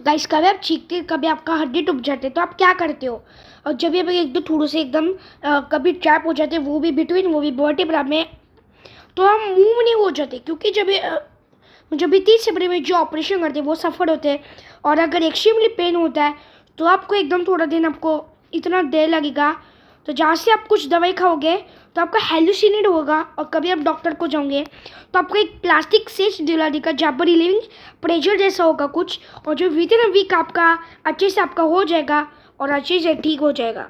Guys कभी आप चीखते, कभी आपका हड्डी टूट जाते तो आप क्या करते हो? और जब ये एकदम थोड़े से एकदम कभी ट्रैप हो जाते, वो भी बिटवीन, वो भी वर्टिब्रा में, तो हम मूव नहीं हो जाते, क्योंकि जब भी 30 सेपरेट में जो ऑपरेशन करते हैं वो सफ़र होते हैं। और अगर एक्सट्रीमली पेन होता है तो आपको एकदम थोड़ा दिन आपको इतना देर लगेगा। तो जहाँ से आप कुछ दवाई खाओगे तो आपका हेलुसिनेट होगा, और कभी आप डॉक्टर को जाओगे तो आपको एक प्लास्टिक सेज दिला देगा जहाँ पर रिलीविंग प्रेशर जैसा होगा कुछ, और जो विद इन अ वीक आपका अच्छे से आपका हो जाएगा और अच्छे से ठीक हो जाएगा।